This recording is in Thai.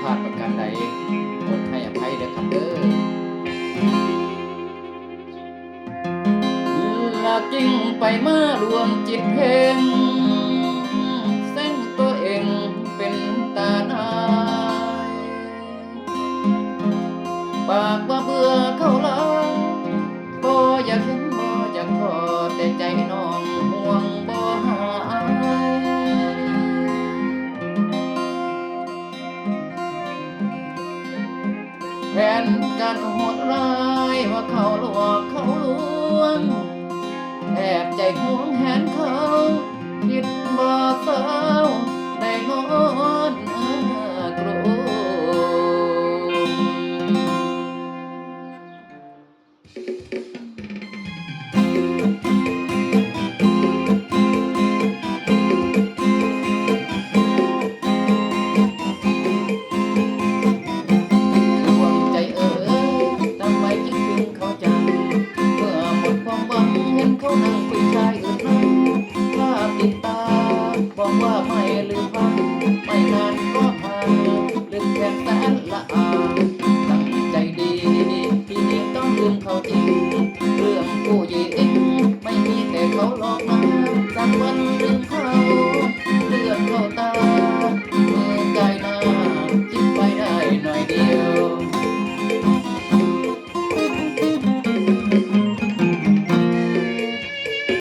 ลาดประการใดโปรดให้อภัยเด้อครับเด้อละกิ้งไปมารวมจิตเพลงเส้นตัวเองเป็นตาหนายปากว่าเบื่อเขาหลายบ่อยากเห็นบ่อยากพอแต่ใจน้องห่วงบ่หายแผนการโหดร้ายว่าเขาหลอกเขาลวงแอบใจห่วงแหนเขาคิดบ่เศร้าได้นอนกรุดวงใจทำไมคิดถึงเขาจังเมื่อหมดความหวังเห็นเขานั่งคุยชายอื่นนั้นภาพติดตาบอกว่าไม่ลืมพันไม่นานก็ผ่านลืมแค่แสนละอาตั้งใจดีที่นี่ต้องลืมเขาจริงเรื่องผู้หญิงไม่มีแต่เขาหลอกนะสักวัน